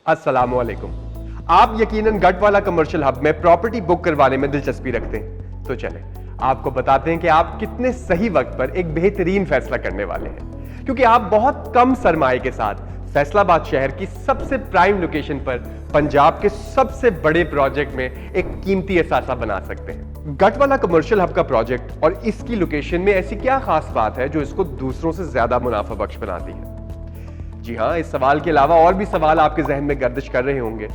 अस्सलाम वालेकुम। आप यकीनन गटवाला कमर्शियल हब में प्रॉपर्टी बुक करवाने में दिलचस्पी रखते हैं, तो चलें आपको बताते हैं कि आप कितने सही वक्त पर एक बेहतरीन फैसला करने वाले हैं, क्योंकि आप बहुत कम सरमाए के साथ फैसलाबाद शहर की सबसे प्राइम लोकेशन पर पंजाब के सबसे बड़े प्रोजेक्ट में एक कीमती असासा बना सकते हैं। गटवाला कमर्शियल हब का प्रोजेक्ट और इसकी लोकेशन में ऐसी क्या खास बात है जो इसको दूसरों से ज्यादा मुनाफा बख्श बनाती है? जी हाँ, इस सवाल के अलावा और भी सवाल आपके जहन में गर्दिश कर रहे होंगे।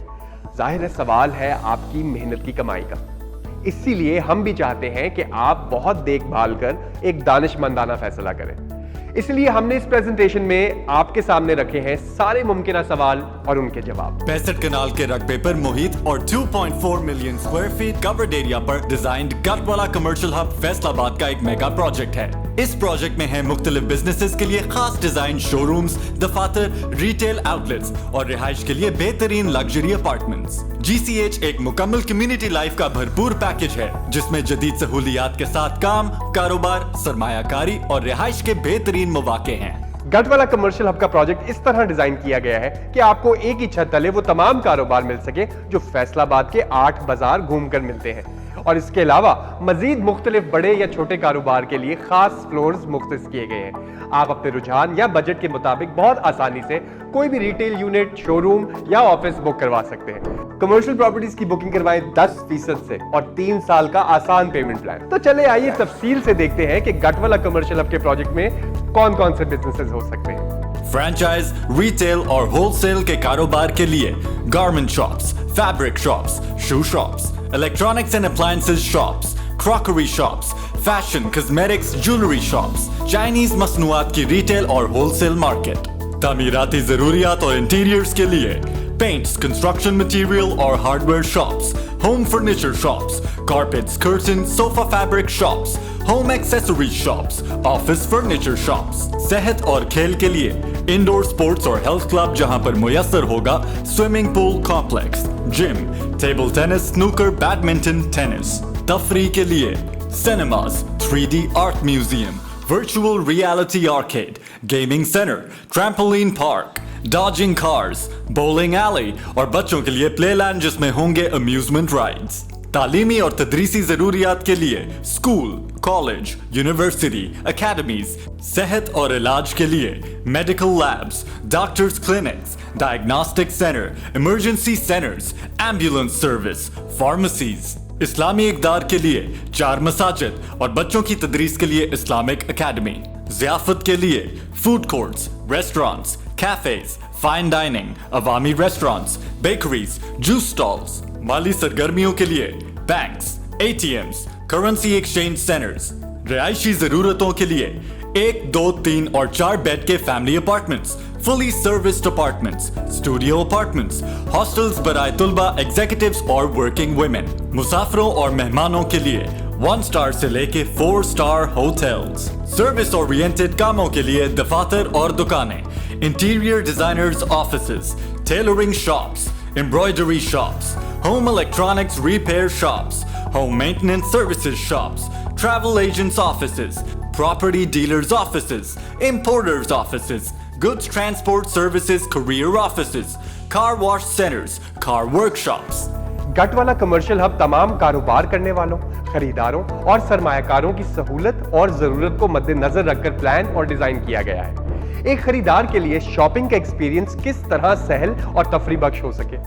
जाहिर है सवाल है आपकी मेहनत की कमाई का। इसीलिए हम भी चाहते हैं कि आप बहुत देखभाल कर एक दानिशमंदाना फैसला करें। इसलिए हमने इस प्रेजेंटेशन में आपके सामने रखे हैं सारे मुमकिन सवाल और उनके जवाब। 65 कनाल के रकबे पर मुहित और 2.4 million square feet covered area पर designed Gatwala commercial hub Faisalabad का एक मेगा प्रोजेक्ट है। इस प्रोजेक्ट में है मुख्तलिफ बिजनेसेस के लिए खास डिजाइन शोरूम्स, दफातर, रिटेल आउटलेट्स और रिहाइश के लिए बेहतरीन लग्जरी अपार्टमेंट्स। GCH एक मुकम्मल कम्युनिटी लाइफ का भरपूर पैकेज है जिसमें जदीद सहूलियात के साथ काम, कारोबार, सरमायाकारी और रिहाइश के बेहतरीन मौके हैं। गटवाला कमर्शियल हब का प्रोजेक्ट इस तरह डिजाइन किया गया है कि आपको एक ही छत तले वो तमाम कारोबार मिल सके जो फैसलाबाद के 8 बाजार घूमकर मिलते हैं, और इसके अलावा मजीद मुख्तलिफ बड़े या छोटे कारोबार के लिए खास फ्लोर्स मुख्तस किए गए हैं। आप अपने रुझान या बजट के मुताबिक बहुत आसानी से कोई भी रिटेल यूनिट, शोरूम या ऑफिस बुक करवा सकते हैं। कमर्शियल प्रॉपर्टीज की बुकिंग करवाएं 10% से और 3 साल का आसान पेमेंट प्लान। तो चले आइए तफसील से देखते हैं कि गटवाला कमर्शियल हब के प्रोजेक्ट में कौन कौन से बिजनेसेस हो सकते हैं। फ्रेंचाइज, रिटेल और होलसेल के कारोबार के लिए garment shops, fabric shops, shoe shops, electronics and appliances shops, crockery shops, fashion, cosmetics, jewellery shops, Chinese मसनूआत की रिटेल और होलसेल मार्केट, तामीराती जरूरियात और इंटीरियर्स के लिए पेंट्स, कंस्ट्रक्शन मटेरियल और hardware shops, home furniture shops, carpets, curtains, sofa fabric shops, home accessories shops, office furniture shops, सेहत और खेल के लिए इंडोर स्पोर्ट्स और हेल्थ क्लब जहां पर मुयस्सर होगा swimming pool complex, gym, table tennis, snooker, badminton, tennis, तफरी के लिए cinemas, 3D art museum, virtual reality arcade, gaming centre, trampoline park, dodging cars, bowling alley और बच्चों के लिए प्लेलैंड जिसमें होंगे अम्यूजमेंट राइड्स। तालीमी और तदरीसी जरूरियात के लिए स्कूल, कॉलेज, यूनिवर्सिटी, अकेडमीज, सेहत और इलाज के लिए medical labs, doctors clinics, diagnostic centre, emergency centres, ambulance service, pharmacies, इस्लामी इक़दार के लिए 4 मसाजिद और बच्चों की तदरीस के लिए इस्लामिक अकेडमी, ज़ियाफत के लिए food courts, restaurants, cafes, fine dining, अवामी रेस्टोरेंट्स, बेकरीज, जूस स्टॉल्स, माली सरगर्मियों के लिए banks, ATMs, currency exchange centres, रिहायशी जरूरतों के लिए 1, 2, 3 और 4 बेड के family apartments, fully serviced apartments, studio apartments, hostels बराए तुलबा, एग्जीक्यूटिव्स और वर्किंग वुमेन, मुसाफिरों और मेहमानों के लिए 1 स्टार से लेके 4 स्टार होटल्स, सर्विस ओरिएंटेड कामों के लिए दफातर और दुकानें, interior designers offices, tailoring shops, embroidery shops, home electronics repair shops, home maintenance services shops, travel agents offices, property dealers offices, importers offices, goods transport services career offices, car wash centers, car workshops. Gatwala commercial hub तमाम कारोबार करने वालों, खरीदारों और सरमायाकारों की सहूलत और जरूरत को मद्देनजर रखकर प्लान और डिजाइन किया गया है। एक खरीदार के लिए शॉपिंग का एक्सपीरियंस किस तरह सहल और तफरी बख्श हो सके,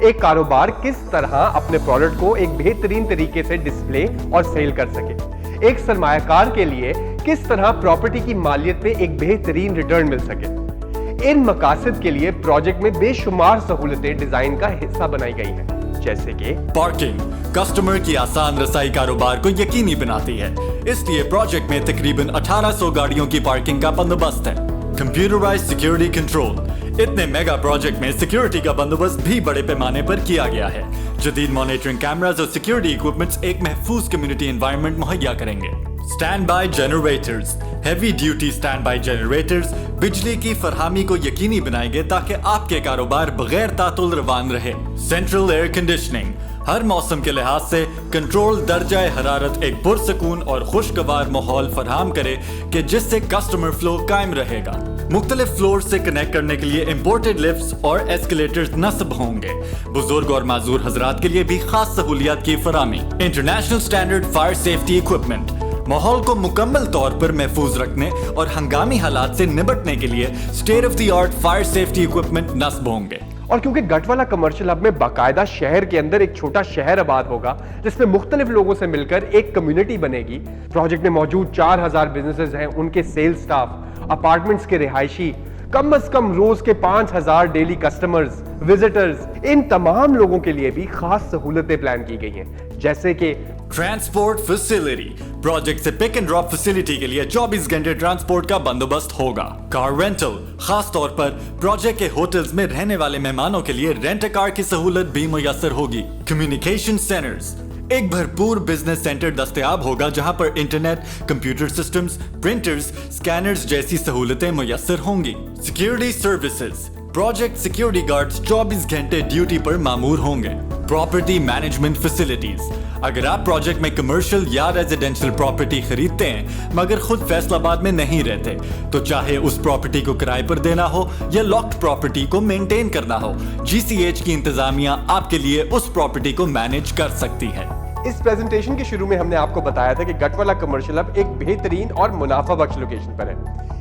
एक कारोबार किस तरह अपने प्रोडक्ट को एक बेहतरीन तरीके से डिस्प्ले और सेल कर सके, एक सरमायाकार के लिए किस तरह प्रॉपर्टी की मालियत पे एक बेहतरीन रिटर्न मिल सके। इन मकासद के लिए प्रोजेक्ट में बेशुमार सहूलतें डिजाइन का हिस्सा बनाई गई हैं, जैसे कि पार्किंग कस्टमर की आसान रसाई कारोबार को यकीनी बनाती है, इसलिए प्रोजेक्ट में तकरीबन 1800 गाड़ियों की पार्किंग का बंदोबस्त है। कंप्यूटराइज्ड सिक्योरिटी कंट्रोल, इतने मेगा प्रोजेक्ट में सिक्योरिटी का बंदोबस्त भी बड़े पैमाने पर किया गया है। जदीद मॉनिटरिंग कैमरास और सिक्योरिटी इक्विपमेंट्स एक महफूज कम्युनिटी एनवायरनमेंट मुहैया करेंगे। Stand by generators, heavy duty stand by generators बिजली की फरहमी को यकीनी बनाएंगे ताकि आपके कारोबार बगैर तातुल रवान रहे। सेंट्रल एयर कंडीशनिंग, ہر موسم کے لحاظ سے کنٹرول درجہ حرارت ایک پرسکون اور خوشگوار ماحول فراہم کرے کہ جس سے کسٹمر فلو قائم رہے گا. مختلف فلور سے کنیکٹ کرنے کے لیے امپورٹڈ لفٹس اور ایسکیلیٹرز نصب ہوں گے. بزرگ اور معذور حضرات کے لیے بھی خاص سہولیات کی فراہمی. International standard fire safety equipment ماحول کو مکمل طور پر محفوظ رکھنے اور ہنگامی حالات سے نمٹنے کے لیے state of the art fire safety equipment نصب ہوں گے. اور کیونکہ گٹ والا کمرشل ہب میں باقاعدہ شہر کے اندر ایک چھوٹا شہر آباد ہوگا جس میں مختلف لوگوں سے مل کر ایک کمیونٹی بنے گی. پروجیکٹ میں موجود 4000 بزنسز ہیں, ان کے سیلز سٹاف, اپارٹمنٹس کے رہائشی, کم از کم روز کے 5000 ڈیلی کسٹمرز, وزٹرز. ان تمام لوگوں کے لیے بھی خاص سہولتیں پلان کی گئی ہیں, جیسے کہ ٹرانسپورٹ فیسلٹی. پروجیکٹ سے پک اینڈ ڈراپ فیسلٹی کے لیے 24 گھنٹے ٹرانسپورٹ کا بندوبست ہوگا. کار رینٹل, خاص طور پر پروجیکٹ کے ہوٹلز میں رہنے والے مہمانوں کے لیے رینٹ کار کی سہولت بھی میسر ہوگی. کمیونیکیشن سینٹرز, ایک بھرپور بزنس سینٹر دستیاب ہوگا جہاں پر internet, computer systems, printers, scanners جیسی سہولتیں میسر ہوں گی. Security services, project security guards 24 گھنٹے ڈیوٹی پر مامور ہوں گے. پراپرٹی مینجمنٹ فیسلٹیز, اگر آپ پروجیکٹ میں کمرشل یا ریزیڈینشل پراپرٹی خریدتے ہیں مگر خود فیصل آباد میں نہیں رہتے تو چاہے اس پراپرٹی کو کرائے پر دینا ہو یا لاکڈ پراپرٹی کو مینٹین کرنا ہو, جی سی ایچ کی انتظامیہ آپ کے لیے اس پراپرٹی کو مینیج کر سکتی ہے. اس پریزنٹیشن کے شروع میں ہم نے آپ کو بتایا تھا کہ گٹ والا کمرشل ہب ایک بہترین اور منافع بخش لوکیشن پر ہے.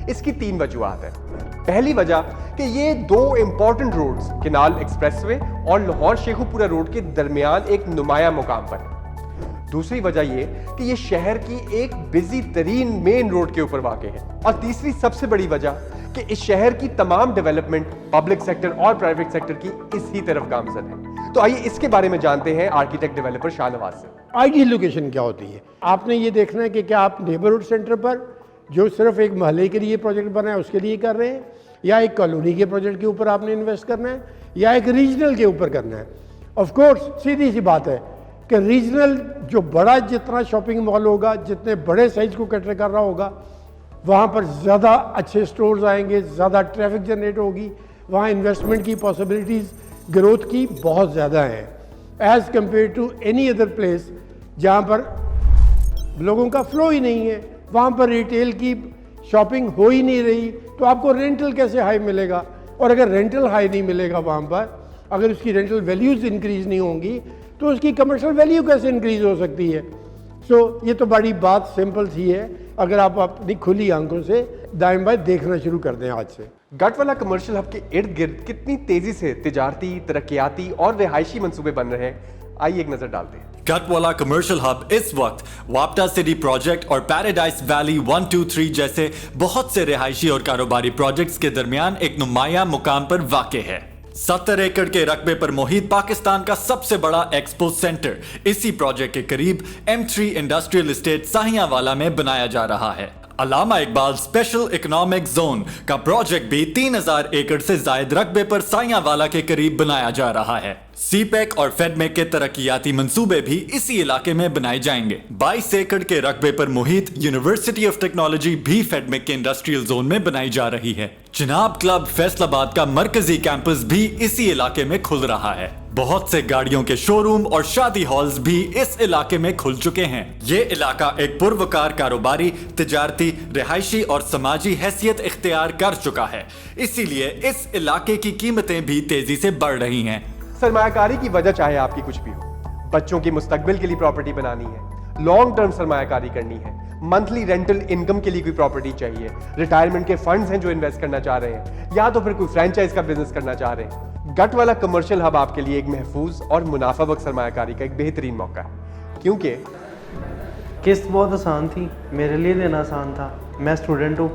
اس کی 3 وجوہات ہیں. پہلی وجہ کہ یہ 2 important roads Kunal express way اور لاہور شیخو پورہ روڈ کے درمیان ایک نمایاں مقام پر ہے. دوسری وجہ یہ کہ یہ شہر کی ایک بزی ترین مین روڈ کے اوپر واقع ہے. اور تیسری سب سے بڑی وجہ کہ اس شہر کی تمام ڈیولپمنٹ پبلک سیکٹر اور پرائیویٹ سیکٹر کی اسی طرف گامزن ہے. تو آئیے اس کے بارے میں جانتے ہیں آرکیٹیکٹ ڈیولپر شاہ نواز سے. آئیڈیل لوکیشن کیا ہوتی ہے؟ آپ نے یہ دیکھنا ہے کہ کیا آپ نیبرہڈ سینٹر پر جو صرف ایک محلے کے لیے پروجیکٹ بنا ہے اس کے لیے کر رہے ہیں, یا ایک کالونی کے پروجیکٹ کے اوپر آپ نے انویسٹ کرنا ہے, یا ایک ریجنل کے اوپر کرنا ہے. آف کورس سیدھی سی بات ہے کہ ریجنل جو بڑا جتنا شاپنگ مال ہوگا, جتنے بڑے سائز کو کیٹر کر رہا ہوگا, وہاں پر زیادہ اچھے سٹورز آئیں گے, زیادہ ٹریفک جنریٹ ہوگی, وہاں انویسٹمنٹ کی پاسبلٹیز گروتھ کی بہت زیادہ ہیں as compare to any other place جہاں پر لوگوں کا فلو ہی نہیں ہے, وہاں پر ریٹیل کی شاپنگ ہو ہی نہیں رہی, تو آپ کو رینٹل کیسے ہائی ملے گا؟ اور اگر رینٹل ہائی نہیں ملے گا وہاں پر, اگر اس کی رینٹل ویلیوز انکریز نہیں ہوں گی تو اس کی کمرشل ویلیو کیسے انکریز ہو سکتی ہے؟ سو یہ تو بڑی بات سمپل سی ہے اگر آپ اپنی کھلی آنکھوں سے دائیں بائیں دیکھنا شروع کر دیں آج سے. گٹ والا کمرشل ہب کے ارد گرد کتنی تیزی سے تجارتی, ترقیاتی اور رہائشی منصوبے بن رہے ہیں, آئیے ایک نظر ڈالتے ہیں. گٹ والا کمرشل ہب اس وقت واپٹا سٹی پروجیکٹ اور پیراڈائز ویلی 1, 2, 3 جیسے بہت سے رہائشی اور کاروباری پروجیکٹس کے درمیان ایک نمایاں مقام پر واقع ہے. 70 ایکڑ کے رقبے پر محیط پاکستان کا سب سے بڑا ایکسپو سینٹر اسی پروجیکٹ کے قریب M3 انڈسٹریل اسٹیٹ ساہیاں والا میں بنایا جا رہا ہے. علامہ اقبال اسپیشل اکنامک زون کا پروجیکٹ بھی 3000 ایکڑ سے زائد رقبے پر سائیاں والا کے قریب بنایا جا رہا ہے. سی پیک اور فیڈ میک کے ترقیاتی منصوبے بھی اسی علاقے میں بنائے جائیں گے. 22 ایکڑ کے رقبے پر محیط یونیورسٹی آف ٹیکنالوجی بھی فیڈ میک کے انڈسٹریل زون میں بنائی جا رہی ہے. جناب کلب فیصل آباد کا مرکزی کیمپس بھی اسی علاقے میں کھل رہا ہے. بہت سے گاڑیوں کے شو روم اور شادی ہالز بھی اس علاقے میں کھل چکے ہیں. یہ علاقہ ایک پروکار کاروباری, تجارتی, رہائشی اور سماجی حیثیت اختیار کر چکا ہے. اسی لیے اس علاقے کی قیمتیں بھی تیزی سے بڑھ رہی ہیں. سرمایہ کاری کی وجہ چاہے آپ کی کچھ بھی ہو, بچوں کی مستقبل کے لیے پراپرٹی بنانی ہے, لانگ ٹرم سرمایہ کاری کرنی ہے, منتھلی رینٹل انکم کے لیے کوئی پراپرٹی چاہیے, ریٹائرمنٹ کے فنڈز ہیں جو انویسٹ کرنا چاہ رہے ہیں, یا تو پھر کوئی فرینچائز کا بزنس کرنا چاہ رہے ہیں, گٹ والا کمرشل ہب آپ کے لیے ایک محفوظ اور منافع بخش سرمایہ کاری کا ایک بہترین موقع ہے. کیونکہ قسط بہت آسان تھی, میرے لیے دینا آسان تھا. میں اسٹوڈنٹ ہوں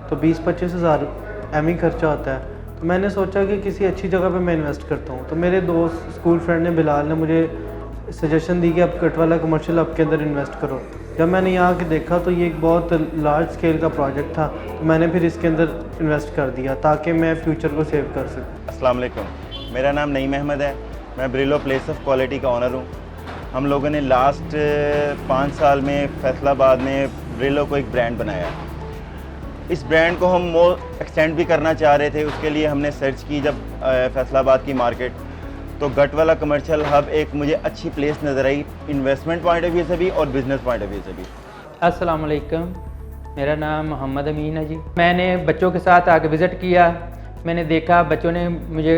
تو 20-25 ہزار ایم ہی خرچہ ہوتا ہے. تو میں نے سوچا کہ کسی اچھی جگہ پہ میں انویسٹ کرتا ہوں. تو میرے دوست اسکول فرینڈ نے, بلال نے مجھے سجیشن دی کہ اب گٹ والا کمرشل ہب کے اندر انویسٹ کرو. جب میں نے یہاں کے دیکھا تو یہ ایک بہت لارج اسکیل کا پروجیکٹ تھا, تو میں نے پھر اس کے اندر انویسٹ کر دیا تاکہ میں فیوچر کو سیو کر سکوں. السلام علیکم, میرا نام نعیم احمد ہے, میں بریلو پلیس آف کوالٹی کا آنر ہوں. ہم لوگوں نے لاسٹ 5 سال میں فیصل آباد میں بریلو کو ایک برانڈ بنایا. اس برانڈ کو ہم مور ایکسٹینڈ بھی کرنا چاہ رہے تھے. اس کے لیے ہم نے سرچ کی جب فیصل آباد کی مارکیٹ, तो गट वाला कमर्शियल हब एक मुझे अच्छी प्लेस नज़र आई, इन्वेस्टमेंट पॉइंट ऑफ व्यू से भी और बिजनेस पॉइंट ऑफ व्यू से भी। अस्सलाम वालेकुम, मेरा नाम मोहम्मद अमीन है जी। मैंने बच्चों के साथ आके विज़िट किया, मैंने देखा, बच्चों ने मुझे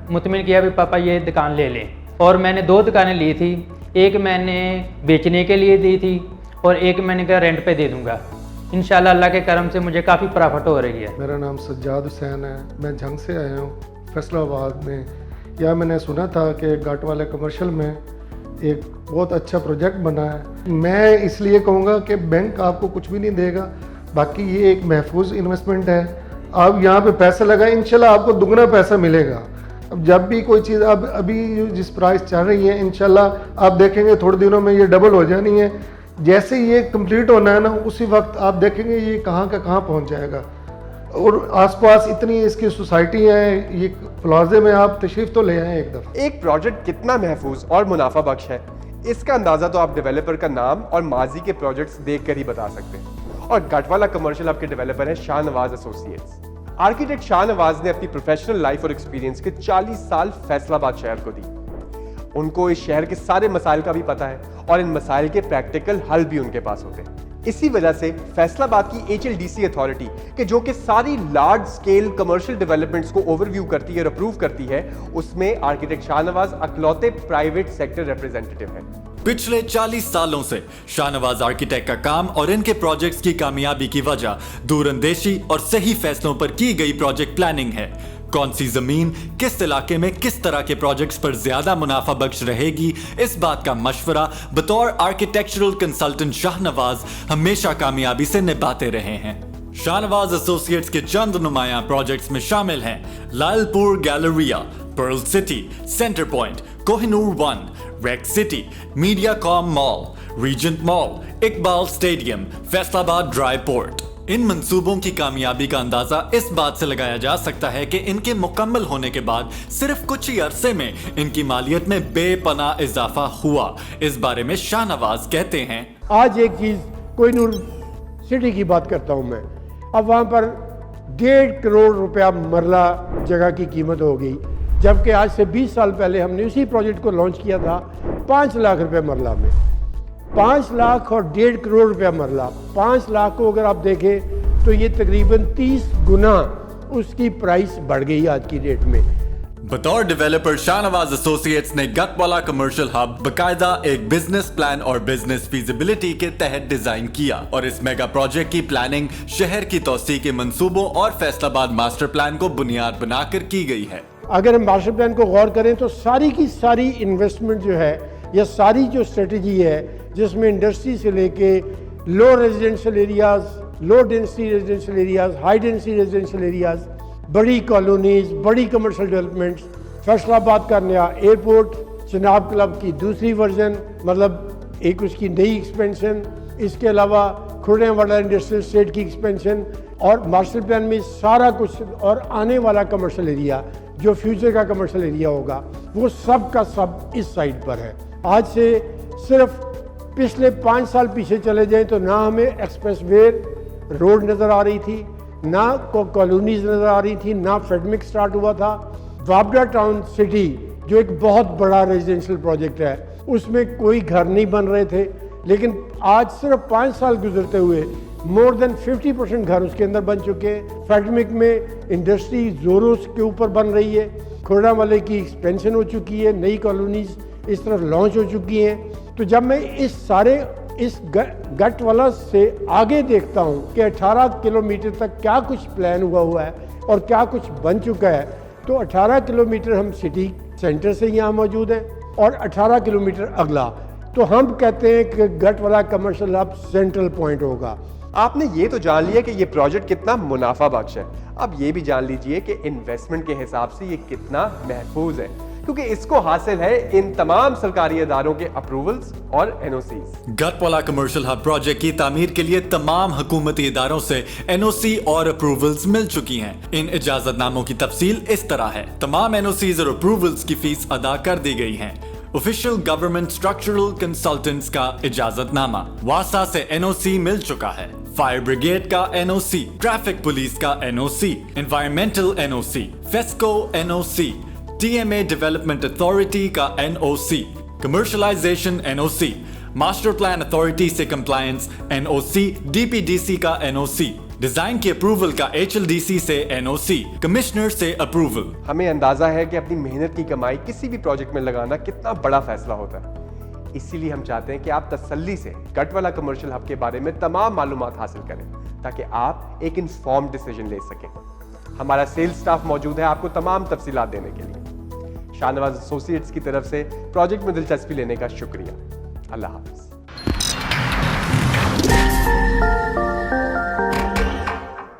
मुतमिन किया भी पापा ये दुकान ले लें, और मैंने 2 दुकानें ली थी, एक मैंने बेचने के लिए दी थी और एक मैंने कहा रेंट पे दे दूँगा। इंशाल्लाह अल्लाह के करम से मुझे काफ़ी प्रॉफिट हो रही है। मेरा नाम सज्जाद हुसैन है, मैं झंग से आया हूँ फैसलाबाद में। या मैंने सुना था कि घाट वाले कमर्शियल में एक बहुत अच्छा प्रोजेक्ट बना है। मैं इसलिए कहूँगा कि बैंक आपको कुछ भी नहीं देगा, बाकी ये एक महफूज इन्वेस्टमेंट है। आप यहाँ पे पैसा लगाएं, इंशाल्लाह आपको दुगना पैसा मिलेगा। अब जब भी कोई चीज़ अब अभी जिस प्राइस चल रही है, इंशाल्लाह आप देखेंगे थोड़े दिनों में ये डबल हो जानी है। जैसे ये कंप्लीट होना है ना, उसी वक्त आप देखेंगे ये कहाँ का कहाँ पहुँच जाएगा। और आसपास इतनी इसकी सोसाइटी है, ये प्लाजे में आप तशरीफ तो ले आए एक दफ़ा। एक प्रोजेक्ट कितना महफूज और मुनाफा बख्श है, इसका अंदाजा तो आप डेवलपर का नाम और माजी के प्रोजेक्ट्स देखकर ही बता सकते हैं। और गटवाला कमर्शियल हब के डेवलपर हैं शाहनवाज एसोसिएट्स। आर्किटेक्ट शाहनवाज ने अपनी प्रोफेशनल लाइफ और एक्सपीरियंस के 40 साल फैसलाबाद शहर को दी। उनको इस शहर के सारे मसाइल का भी पता है और इन मसाइल के प्रैक्टिकल हल भी उनके पास होते हैं। इसी वजह से फैसलाबाद की HLDC अथॉरिटी के जो कि सारी लार्ज स्केल कमर्शियल डेवलपमेंट्स को ओवरव्यू करती है और अप्रूव करती है, उसमें आर्किटेक्ट शाहनवाज अकलौते प्राइवेट सेक्टर रिप्रेजेंटेटिव हैं। पिछले 40 सालों से शाहनवाज आर्किटेक्ट का काम और इनके प्रोजेक्ट्स की कामयाबी की वजह दूरंदेशी और सही फैसलों पर की गई प्रोजेक्ट प्लानिंग है। कौन सी जमीन किस इलाके में किस तरह के प्रोजेक्ट्स पर ज्यादा मुनाफा बख्श रहेगी, इस बात का मशवरा बतौर आर्किटेक्चरल कंसल्टेंट शाहनवाज हमेशा कामयाबी से निभाते रहे हैं। शाहनवाज एसोसिएट्स के चंद नुमाया प्रोजेक्ट्स में शामिल हैं Lalpur Galleria, Pearl City, Centre Point, Kohinoor 1, रेक City, Mediacom Mall, Regent Mall, Iqbal Stadium, Faisalabad Dry Port. इन मंसूबों की कामयाबी का अंदाजा इस बात से लगाया जा सकता है कि इनके मुकम्मल होने के बाद सिर्फ कुछ ही अरसे में इनकी मालियत में बेपनाह इजाफा हुआ। इस बारे में शाहनवाज कहते हैं, आज एक चीज़ कोहिनूर सिटी की बात करता हूँ मैं। अब वहाँ पर 1.5 करोड़ रुपया मरला जगह की कीमत हो गई, जबकि आज से 20 साल पहले हमने उसी प्रोजेक्ट को लॉन्च किया था 5 लाख रुपए मरला में। 5 लाख और 1.5 करोड़ रुपया मरला। 5 लाख को अगर आप देखें तो ये तकरीबन 30 गुना उसकी प्राइस बढ़ गई आज की डेट में। बतौर डेवलपर शाहनवाज एसोसिएट्स ने गटवाला कमर्शियल हब बकायदा एक बिजनेस प्लान और बिजनेस फीजिबिलिटी के तहत डिजाइन किया और इस मेगा प्रोजेक्ट की प्लानिंग शहर की तौसी के मंसूबों और फैसलाबाद मास्टर प्लान को बुनियाद बनाकर की गई है। अगर हम मास्टर प्लान को गौर करें तो सारी की सारी इन्वेस्टमेंट जो है या सारी जो स्ट्रेटजी है, जिसमें इंडस्ट्री से लेके low residential areas, low density residential areas, high density residential areas, बड़ी कॉलोनीज, बड़ी कमर्शियल डेवलपमेंट्स, फैसलाबाद का नया एयरपोर्ट, चिनाब क्लब की दूसरी वर्जन, मतलब एक उसकी नई एक्सपेंशन, इसके अलावा खुर्रेवाला इंडस्ट्रियल स्टेट की एक्सपेंशन और मास्टर प्लान में सारा कुछ, और आने वाला कमर्शियल एरिया जो फ्यूचर का कमर्शियल एरिया होगा वो सब का सब इस साइड पर है। आज से सिर्फ पिछले 5 साल पीछे चले जाएं तो ना हमें एक्सप्रेस वे रोड नज़र आ रही थी, ना कॉलोनीज नज़र आ रही थी, ना फेडमिक स्टार्ट हुआ था। वाबडा टाउन सिटी जो एक बहुत बड़ा रेजिडेंशियल प्रोजेक्ट है, उसमें कोई घर नहीं बन रहे थे, लेकिन आज सिर्फ 5 साल गुजरते हुए मोर देन 50% घर उसके अंदर बन चुके हैं। फेडमिक में इंडस्ट्री जोरों के ऊपर बन रही है, खुर्रावाले की एक्सपेंशन हो चुकी है, नई कॉलोनीज इस तरफ लॉन्च हो चुकी हैं। तो जब मैं इस गटवाला से आगे देखता हूँ कि 18 किलोमीटर तक क्या कुछ प्लान हुआ है और क्या कुछ बन चुका है, तो 18 किलोमीटर हम सिटी सेंटर से यहाँ मौजूद हैं और 18 किलोमीटर अगला तो हम कहते हैं कि Gatwala commercial hub central point होगा। आपने ये तो जान लिया कि ये प्रोजेक्ट कितना मुनाफा बख्श है, अब ये भी जान लीजिए कि इन्वेस्टमेंट के हिसाब से ये कितना महफूज है, क्योंकि इसको हासिल है इन तमाम सरकारी इदारों के अप्रूवल्स और NOCs। Gatwala commercial hub project की तामीर के लिए तमाम हुकूमती इदारों से NOC और अप्रूवल्स मिल चुकी हैं। इन इजाजतनामों की तफसील इस तरह है। तमाम NOCs और अप्रूवल्स की फीस अदा कर दी गई है। ऑफिशियल गवर्नमेंट स्ट्रक्चरल कंसल्टेंट्स का इजाजतनामा, वासा से NOC मिल चुका है, फायर ब्रिगेड का NOC, ट्रैफिक पुलिस का NOC, environmental NOC, FESCO NOC, TMA Development Authority का NOC, Commercialization NOC, Master Plan Authority से Compliance NOC, DPDC का NOC, डिजाइन की अप्रूवल का HLDC से NOC, कमिश्नर से अप्रूवल। हमें अंदाजा है कि अपनी मेहनत की कमाई किसी भी प्रोजेक्ट में लगाना कितना बड़ा फैसला होता है, इसीलिए हम चाहते हैं कि आप तसल्ली से गटवाला कमर्शियल हब के बारे में तमाम मालूमात हासिल करें ताकि आप एक इन्फॉर्म्ड डिसीजन ले सकें। हमारा सेल्स स्टाफ मौजूद है आपको तमाम तफसीलात देने के लिए। शाहनवाज एसोसिएट्स की तरफ से प्रोजेक्ट में दिलचस्पी लेने का शुक्रिया। अल्लाह हाफ़िज़।